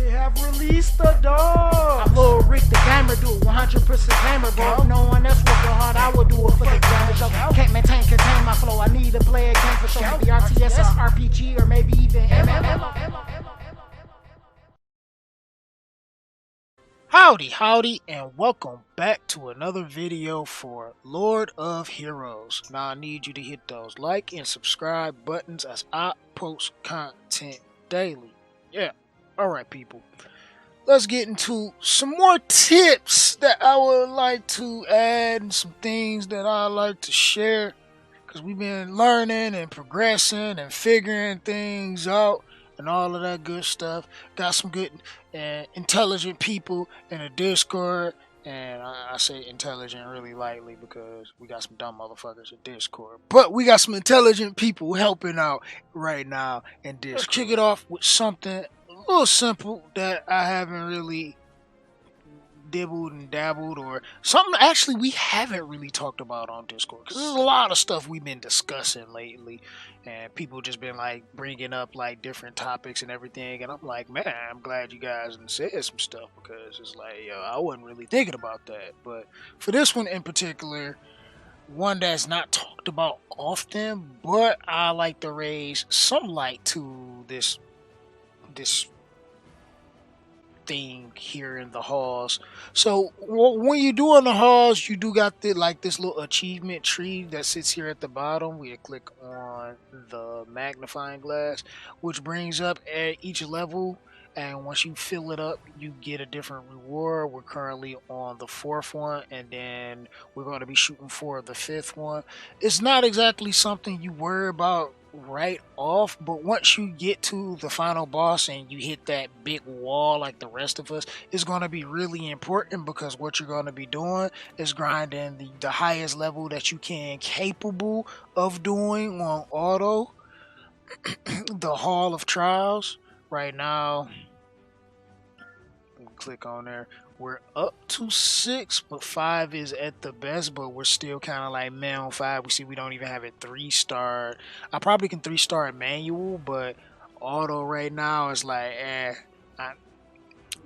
They have released the dog. I'm Lil Rick the gamer, do it 100% gamer, bro. If no one else working hard, I would do it for the gamer. Show. Can't contain my flow. I need to play a game for sure. Maybe RTS, RPG, or maybe even MMO. Howdy, and welcome back to another video for Lord of Heroes. Now I need you to hit those like and subscribe buttons as I post content daily. Yeah, alright people. Let's get into some more tips that I would like to add and some things that I like to share. Because we've been learning and progressing and figuring things out and all of that good stuff. Got some good and intelligent people in the Discord, and I say intelligent really lightly because we got some dumb motherfuckers in Discord, but we got some intelligent people helping out right now in Discord. Let's kick it off with something a little simple that I haven't really dibbled and dabbled, or something actually we haven't really talked about on Discord, because there's a lot of stuff we've been discussing lately and people just been like bringing up like different topics and everything, and I'm like, man, I'm glad you guys said some stuff, because it's like, yo, I wasn't really thinking about that. But for this one in particular, one that's not talked about often, but I like to raise some light to this thing here in the halls. So when you do in the halls, you do got this little achievement tree that sits here at the bottom. We click on the magnifying glass, which brings up at each level, and once you fill it up, you get a different reward. We're currently on the 4th one, and then we're going to be shooting for the 5th one. It's not exactly something you worry about right off, but once you get to the final boss and you hit that big wall like the rest of us, it's going to be really important, because what you're going to be doing is grinding the highest level that you can capable of doing on auto. The Hall of Trials right now, click on there, we're up to 6, but 5 is at the best, but we're still kind of like man on 5. We see we don't even have it 3-star. I probably can 3-star it manual, but auto right now is like,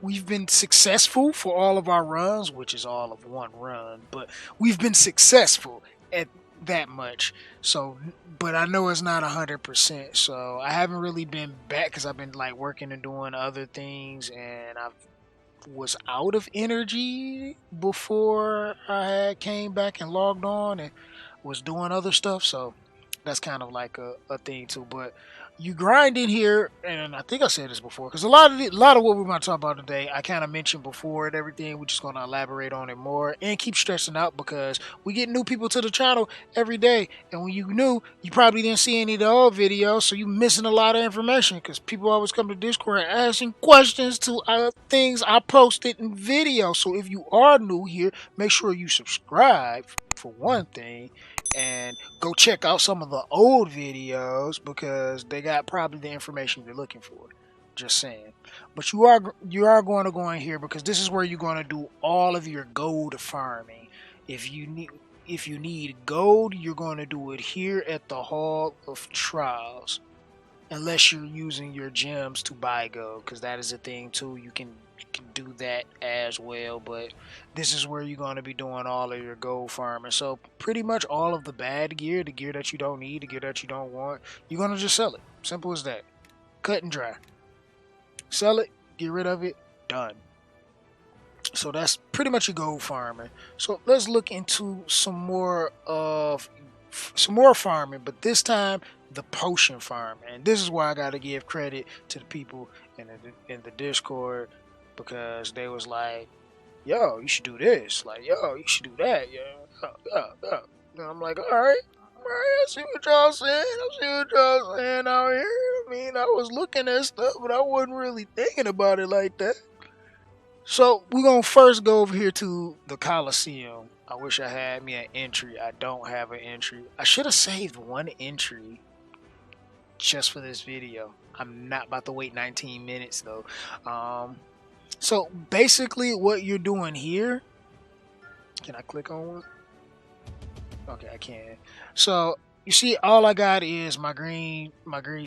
we've been successful for all of our runs, which is all of one run, but we've been successful at that much. So, but I know it's not 100%, so I haven't really been back because I've been like working and doing other things, and I was out of energy before I had came back and logged on and was doing other stuff, so that's kind of like a thing too. But you grind in here, and I think I said this before, because a lot of what we're going to talk about today I kind of mentioned before and everything. We're just going to elaborate on it more and keep stressing out, because we get new people to the channel every day, and when you new, you probably didn't see any of the old videos, so you're missing a lot of information, because people always come to Discord and asking questions to things I posted in videos. So if you are new here, make sure you subscribe for one thing, and go check out some of the old videos, because they got probably the information you're looking for. Just saying. But you are going to go in here, because this is where you're going to do all of your gold farming. If you need gold, you're going to do it here at the Hall of Trials, unless you're using your gems to buy gold, because that is a thing too. You can do that as well, but this is where you're going to be doing all of your gold farming. So pretty much all of the bad gear, the gear that you don't need, the gear that you don't want, you're going to just sell it. Simple as that. Cut and dry. Sell it, get rid of it, done. So that's pretty much your gold farming. So let's look into some more farming, but this time the potion farm. And this is why I got to give credit to the people in the Discord, because they was like, yo, you should do this, like, yo, you should do that, yeah. And I'm like, all right, I see what y'all saying, out here. I mean, I was looking at stuff, but I wasn't really thinking about it like that. So we're gonna first go over here to the Colosseum. I wish I had me an entry. I don't have an entry. I should have saved one entry just for this video. I'm not about to wait 19 minutes though. So basically what you're doing here, can I click on one? Okay, I can. So you see all I got is my green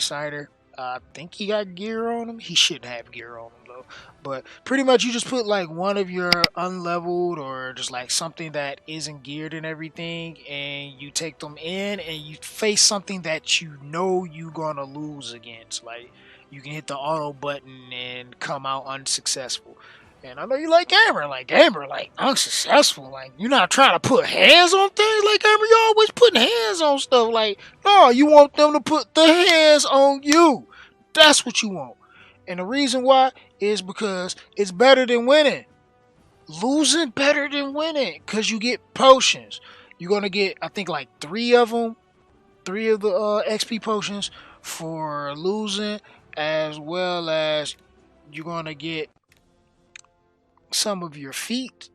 cider. I think he got gear on him. He shouldn't have gear on him though. But pretty much you just put like one of your unleveled or just like something that isn't geared and everything, and you take them in and you face something that you know you gonna lose against. Like you can hit the auto button and come out unsuccessful. And I know you like gamer, like unsuccessful. Like you're not trying to put hands on things like gamer. You always putting hands on stuff. Like no, you want them to put the hands on you. That's what you want. And the reason why is because it's better than winning. Losing better than winning because you get potions. You're gonna get I think like three of them, three of the XP potions for losing, as well as you're gonna get some of your feat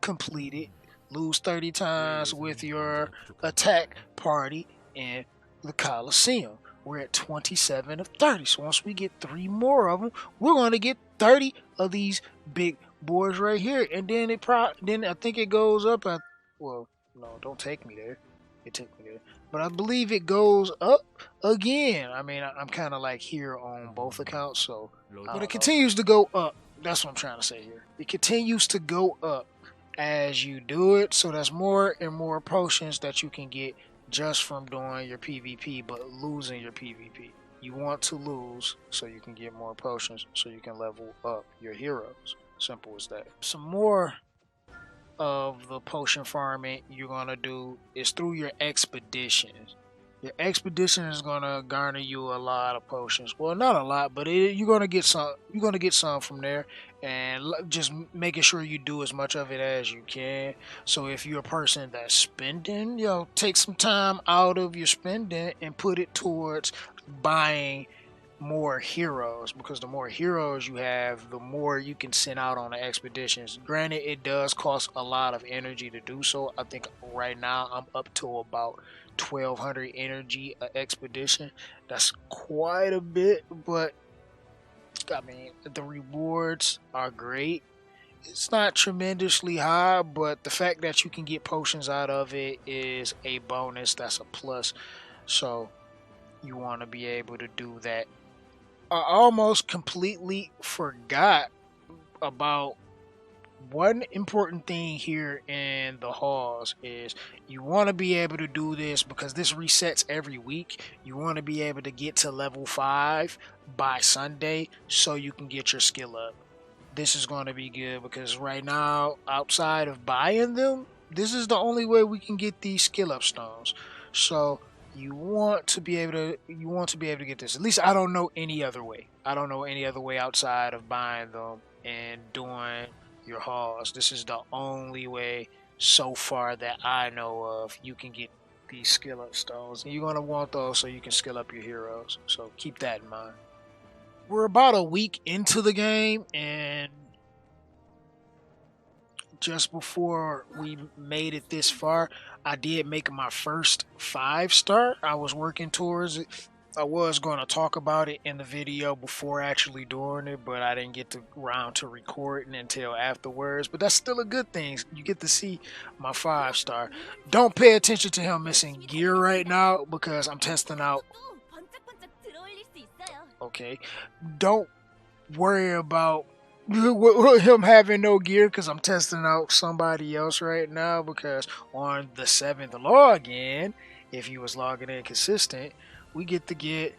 completed. Lose 30 times with your attack party in the Colosseum. We're at 27 of 30. So once we get 3 more of them, we're going to get 30 of these big boys right here. And then then I think it goes up at, well, no, don't take me there. It took me there. But I believe it goes up again. I mean, I'm kind of like here on both accounts, so but it continues to go up. That's what I'm trying to say here. It continues to go up as you do it, so there's more and more potions that you can get just from doing your PvP, but losing your PvP. You want to lose so you can get more potions, so you can level up your heroes. Simple as that. Some more of the potion farming you're gonna do is through your expeditions. Your expedition is gonna garner you a lot of potions. Well, not a lot, but you're gonna get some. You're gonna get some from there, and just making sure you do as much of it as you can. So if you're a person that's spending, take some time out of your spending and put it towards buying more heroes, because the more heroes you have, the more you can send out on the expeditions. Granted, it does cost a lot of energy to do so. I think right now I'm up to about 1200 energy a expedition. That's quite a bit, but I mean the rewards are great. It's not tremendously high, but the fact that you can get potions out of it is a bonus. That's a plus. So you want to be able to do that. I almost completely forgot about one important thing here in the halls is you want to be able to do this because this resets every week. You want to be able to get to level 5 by Sunday so you can get your skill up. This is going to be good because right now, outside of buying them, this is the only way we can get these skill up stones. So you want to be able to get this. At least I don't know any other way. I don't know any other way outside of buying them and doing your hauls. This is the only way so far that I know of you can get these skill up stones. And you're going to want those so you can skill up your heroes. So keep that in mind. We're about a week into the game, and just before we made it this far, I did make my first 5-star. I was working towards it. I was going to talk about it in the video before actually doing it, but I didn't get around to recording until afterwards. But that's still a good thing. You get to see my 5-star. Don't pay attention to him missing gear right now because I'm testing out. Okay. Don't worry about him having no gear because I'm testing out somebody else right now, because on the 7th login, if you was logging in consistent, we get to get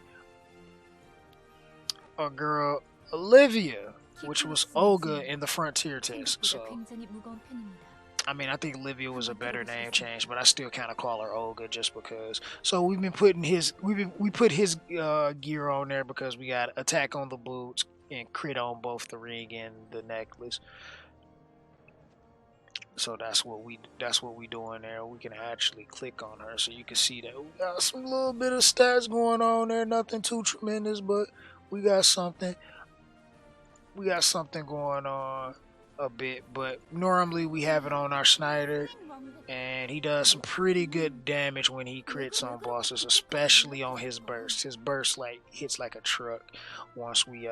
a girl Olivia, which was Olga in the Frontier test. So I mean, I think Olivia was a better name change, but I still kind of call her Olga just because. So we've been putting we put his gear on there because we got attack on the boots and crit on both the ring and the necklace. So that's what we doing there. We can actually click on her so you can see that we got some little bit of stats going on there. Nothing too tremendous, but we got something. We got something going on a bit, but normally we have it on our Snyder, and he does some pretty good damage when he crits on bosses, especially on his burst. His burst like hits like a truck once we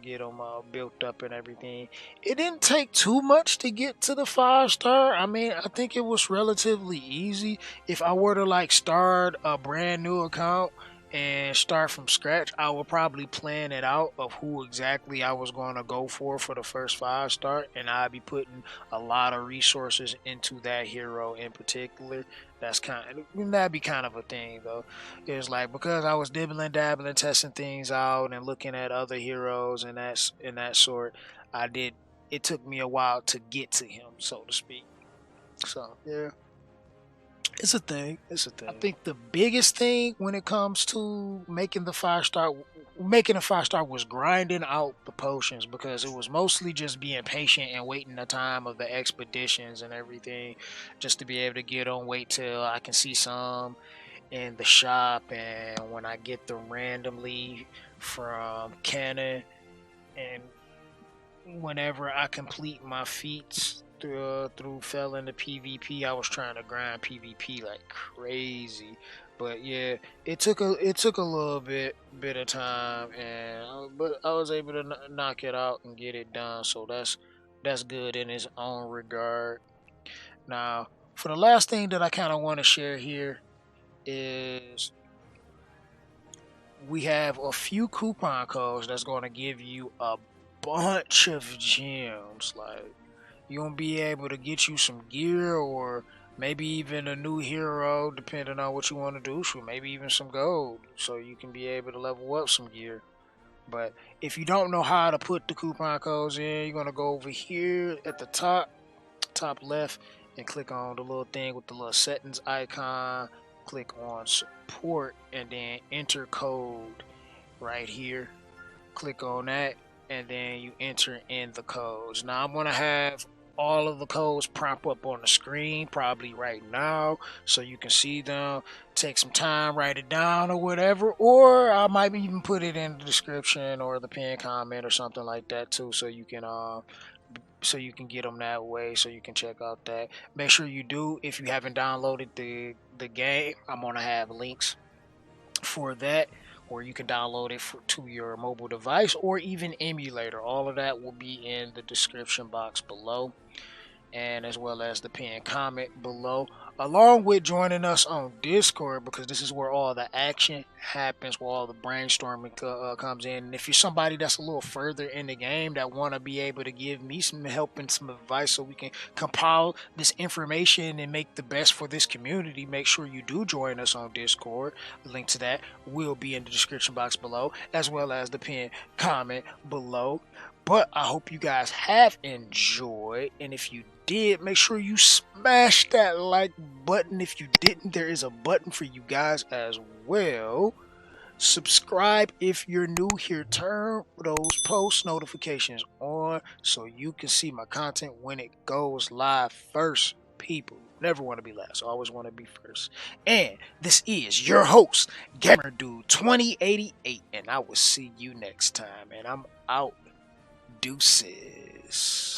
get him built up and everything. It didn't take too much to get to the 5-star. I mean, I think it was relatively easy. If I were to like start a brand new account and start from scratch, I would probably plan it out of who exactly I was going to go for the first 5 star, and I'd be putting a lot of resources into that hero in particular. That'd be kind of a thing though. It's like because I was dibbling, dabbling, testing things out, and looking at other heroes and that sort. I did. It took me a while to get to him, so to speak. So yeah, it's a thing. It's a thing. I think the biggest thing when it comes to making a 5 star was grinding out the potions, because it was mostly just being patient and waiting the time of the expeditions and everything, just to be able to get on. Wait till I can see some in the shop, and when I get them randomly from Canon, and whenever I complete my feats through fell into PvP, I was trying to grind PvP like crazy. But yeah, it took a little bit of time, and but I was able to knock it out and get it done. So that's good in its own regard. Now, for the last thing that I kind of want to share here is we have a few coupon codes that's going to give you a bunch of gems. Like, you're going to be able to get you some gear, or maybe even a new hero, depending on what you want to do. So maybe even some gold, so you can be able to level up some gear. But if you don't know how to put the coupon codes in, you're going to go over here at the top left, and click on the little thing with the little settings icon. Click on support, and then enter code right here. Click on that, and then you enter in the codes. Now I'm gonna have all of the codes prop up on the screen probably right now, so you can see them. Take some time, write it down or whatever, or I might even put it in the description or the pinned comment or something like that too, so you can get them that way, so you can check out that. Make sure you do. If you haven't downloaded the game, I'm gonna have links for that, or you can download it to your mobile device or even emulator. All of that will be in the description box below, and as well as the pinned comment below, along with joining us on Discord, because this is where all the action happens, where all the brainstorming comes in. And if you're somebody that's a little further in the game that want to be able to give me some help and some advice, so we can compile this information and make the best for this community, make sure you do join us on Discord. The link to that will be in the description box below, as well as the pinned comment below. But I hope you guys have enjoyed, and if you did, make sure you smash that like button. If you didn't, there is a button for you guys as well. Subscribe if you're new here. Turn those post notifications on so you can see my content when it goes live first. People never want to be last, always want to be first. And this is your host, Gamer Dude 2088, and I will see you next time. And I'm out. Deuces.